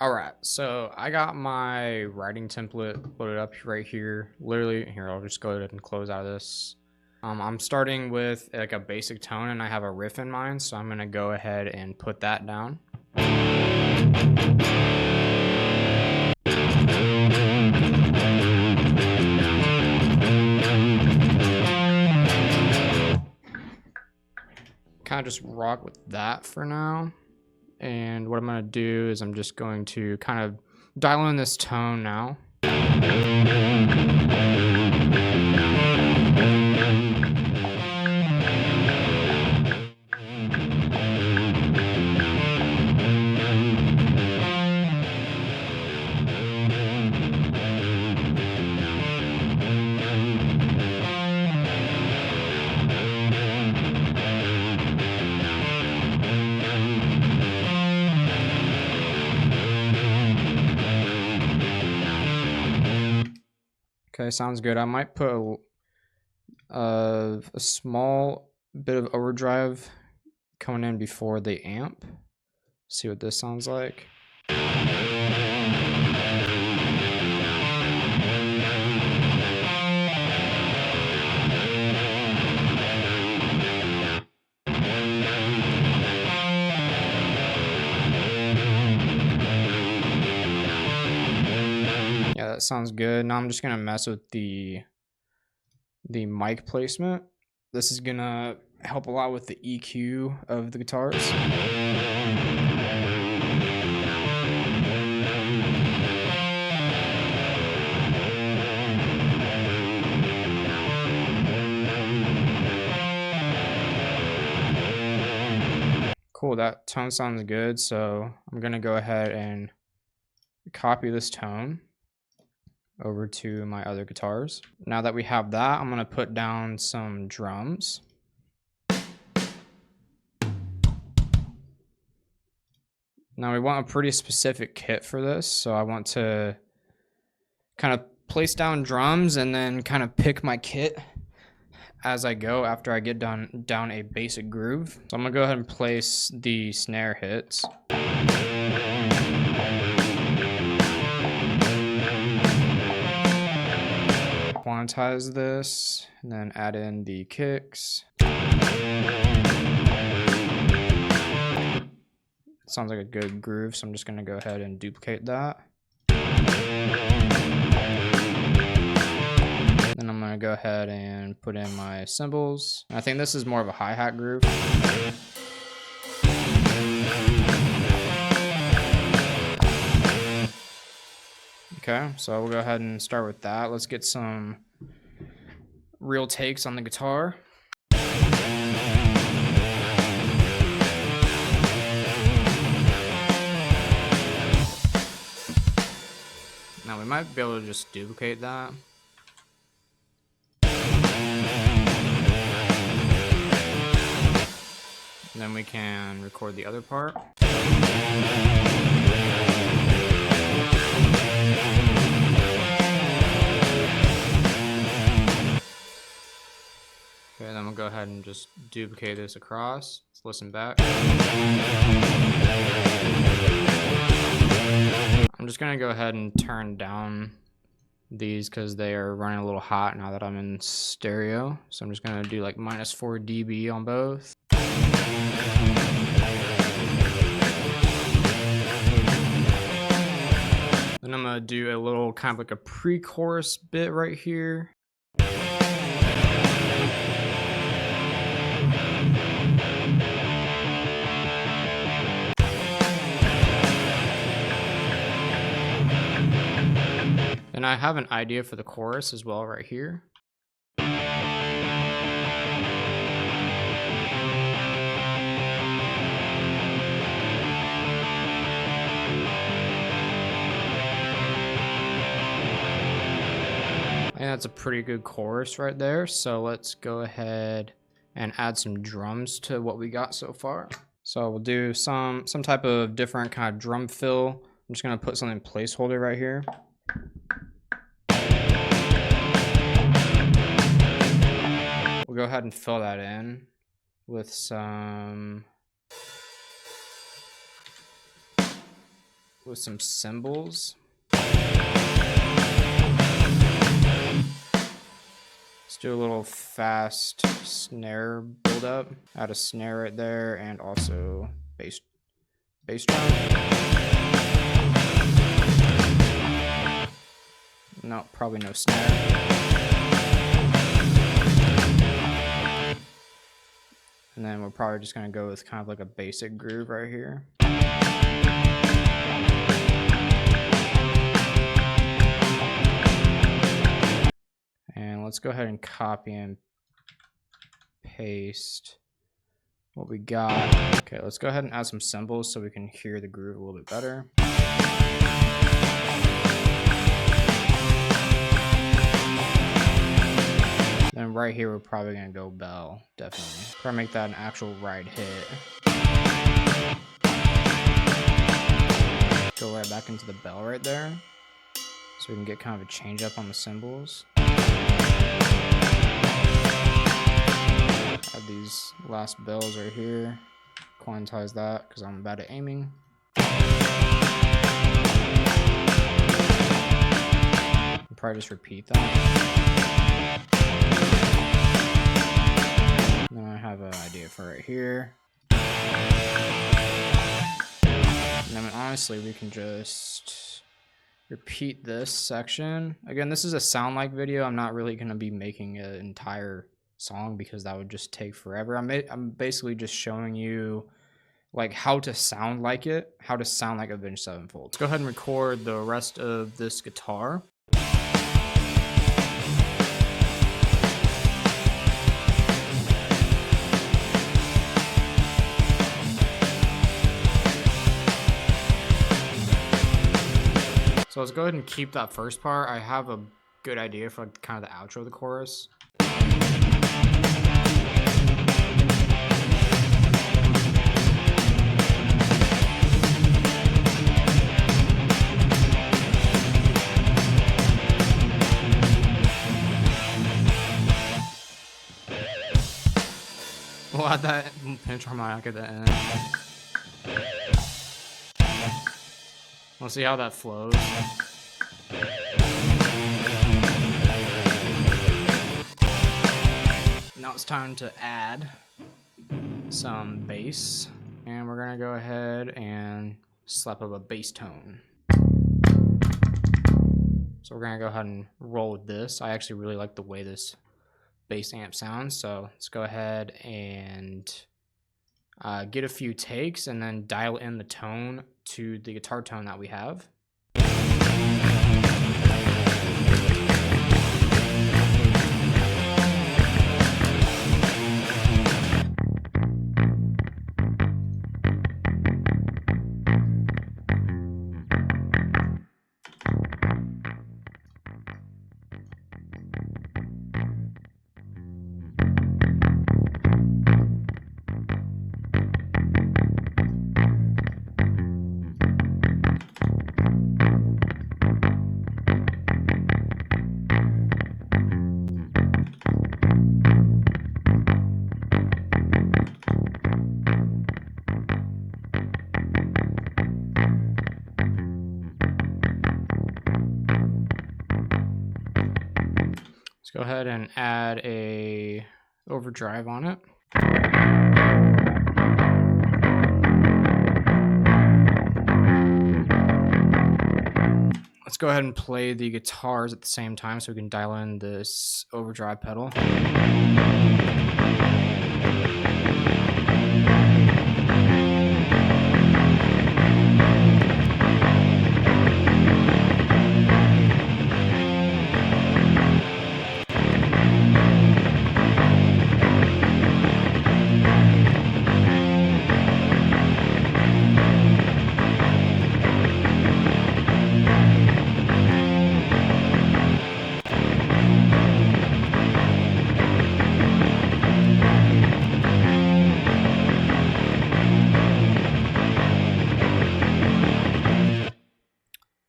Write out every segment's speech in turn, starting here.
All right, so I got my writing template loaded up right here. Literally, here, I'll just go ahead and close out of this. I'm starting with like a basic tone and I have a riff in mind, so I'm gonna go ahead and put that down. Kind of just rock with that for now. And what I'm going to do is I'm just going to kind of dial in this tone now. Okay, sounds good. I might put a small bit of overdrive coming in before the amp. See what this sounds like. Yeah, that sounds good. Now I'm just gonna mess with the mic placement. This is gonna help a lot with the EQ of the guitars. Cool, that tone sounds good, so I'm gonna go ahead and copy this tone over to my other guitars. Now that we have that, I'm gonna put down some drums. Now we want a pretty specific kit for this, so I want to kind of place down drums and then kind of pick my kit as I go after I get down a basic groove. So I'm gonna go ahead and place the snare hits. Quantize this and then add in the kicks. Sounds like a good groove, so I'm just gonna go ahead and duplicate that. Then I'm gonna go ahead and put in my cymbals. I think this is more of a hi-hat groove. Okay, so we'll go ahead and start with that. Let's get some real takes on the guitar. Now we might be able to just duplicate that. And then we can record the other part. Okay, then we'll go ahead and just duplicate this across. Let's listen back. I'm just gonna go ahead and turn down these because they are running a little hot now that I'm in stereo. So I'm just gonna do like -4 dB on both. Then I'm gonna do a little kind of like a pre-chorus bit right here. And I have an idea for the chorus as well right here. And that's a pretty good chorus right there. So let's go ahead and add some drums to what we got so far. So we'll do some type of different kind of drum fill. I'm just gonna put something placeholder right here. We'll go ahead and fill that in with some with some cymbals. Let's do a little fast snare build up. Add a snare right there and also bass drum. No, probably no snare. And then we're probably just gonna go with kind of like a basic groove right here. And let's go ahead and copy and paste what we got. Okay, let's go ahead and add some cymbals so we can hear the groove a little bit better. Then right here, we're probably gonna go bell, definitely. Try to make that an actual ride hit. Go right back into the bell right there, so we can get kind of a change up on the cymbals. Add these last bells right here. Quantize that because I'm bad at aiming. I'll probably just repeat that. And then I have an idea for right here. And then honestly, we can just repeat this section. Again, this is a sound like video. I'm not really going to be making an entire song because that would just take forever. I'm basically just showing you like how to sound like it, how to sound like Avenged Sevenfold. Let's go ahead and record the rest of this guitar. So let's go ahead and keep that first part. I have a good idea for like kind of the outro of the chorus. We'll add that pinch harmonic at the end. We'll see how that flows. Now it's time to add some bass. And we're gonna go ahead and slap up a bass tone. So we're gonna go ahead and roll with this. I actually really like the way this bass amp sounds. So let's go ahead and get a few takes and then dial in the tone to the guitar tone that we have. Go ahead and add a overdrive on it. Let's go ahead and play the guitars at the same time so we can dial in this overdrive pedal.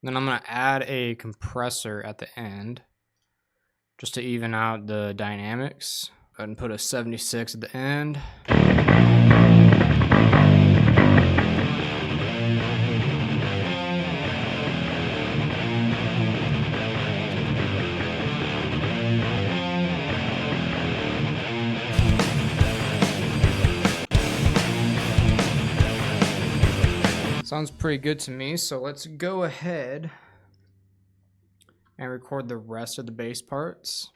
Then I'm going to add a compressor at the end just to even out the dynamics. Go ahead and put a 76 at the end. Sounds pretty good to me, so let's go ahead and record the rest of the bass parts.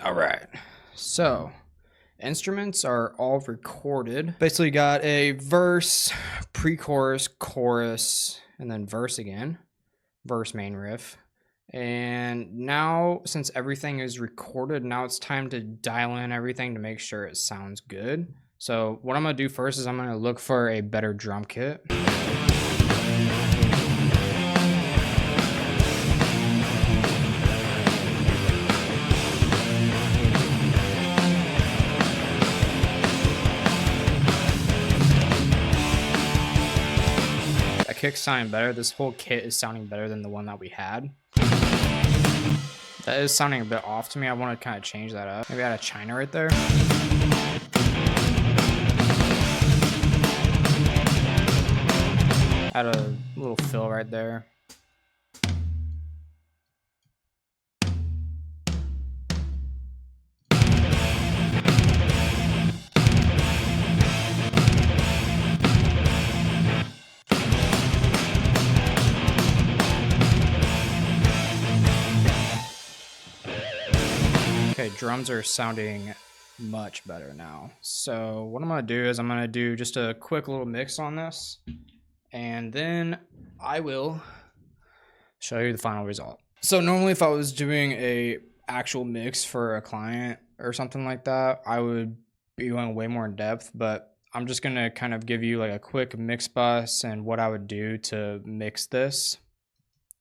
All right, so instruments are all recorded. Basically got a verse, pre-chorus, chorus, and then verse again, verse, main riff. And now, since everything is recorded, now it's time to dial in everything to make sure it sounds good. So what I'm gonna do first is I'm gonna look for a better drum kit. Kick's sounding better. This whole kit is sounding better than the one that we had. That is sounding a bit off to me. I want to kind of change that up. Maybe add a China right there. Add a little fill right there. Okay, drums are sounding much better now. So what I'm gonna do is I'm gonna do just a quick little mix on this, and then I will show you the final result. So normally if I was doing a actual mix for a client or something like that, I would be going way more in depth, but I'm just gonna kind of give you like a quick mix bus and what I would do to mix this.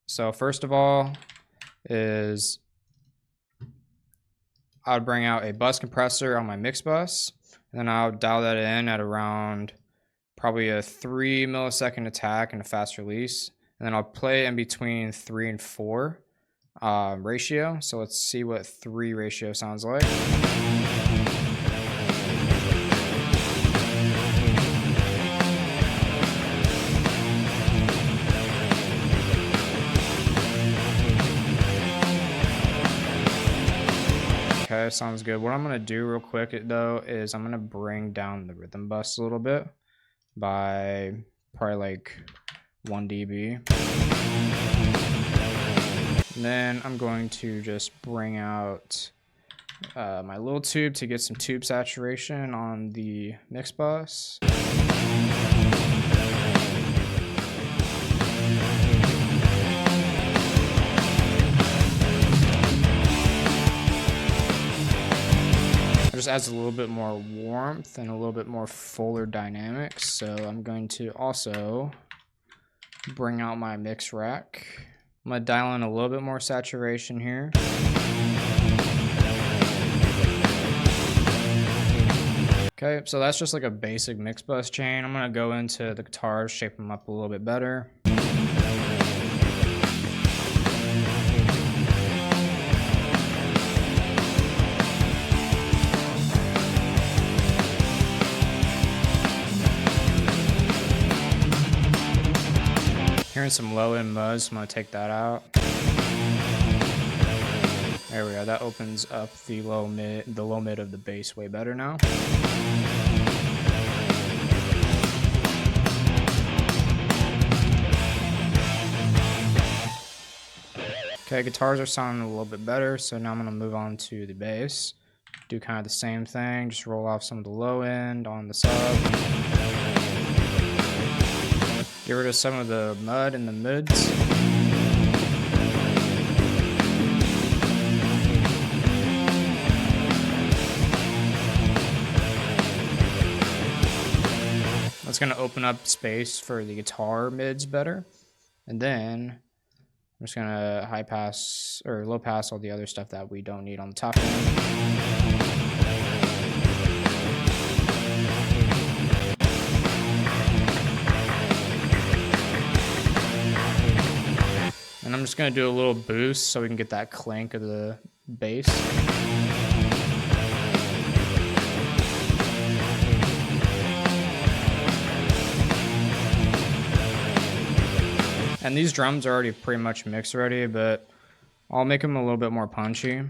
So first of all is I would bring out a bus compressor on my mix bus, and then I would dial that in at around probably a 3 millisecond attack and a fast release. And then I'll play in between 3 and 4 ratio. So let's see what 3 ratio sounds like. Okay, sounds good. What I'm gonna do real quick though is I'm gonna bring down the rhythm bus a little bit by probably like 1 dB. And then I'm going to just bring out my little tube to get some tube saturation on the mix bus. Just adds a little bit more warmth and a little bit more fuller dynamics. So I'm going to also bring out my mix rack. I'm gonna dial in a little bit more saturation here. Okay, so that's just like a basic mix bus chain. I'm gonna go into the guitars, shape them up a little bit better. Hearing some low end mud, so I'm gonna take that out. There we go. That opens up the low mid of the bass way better now. Okay, guitars are sounding a little bit better, so now I'm gonna move on to the bass. Do kind of the same thing, just roll off some of the low end on the sub. Get rid of some of the mud in the mids. That's going to open up space for the guitar mids better. And then I'm just going to high pass or low pass all the other stuff that we don't need on the top end. And I'm just going to do a little boost so we can get that clank of the bass. And these drums are already pretty much mixed already, but I'll make them a little bit more punchy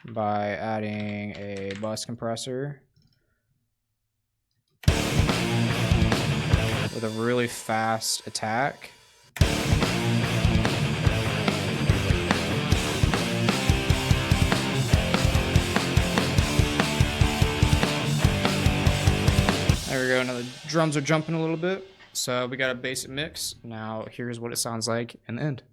by adding a bus compressor with a really fast attack. There we go. Now the drums are jumping a little bit. So we got a basic mix. Now here's what it sounds like in the end.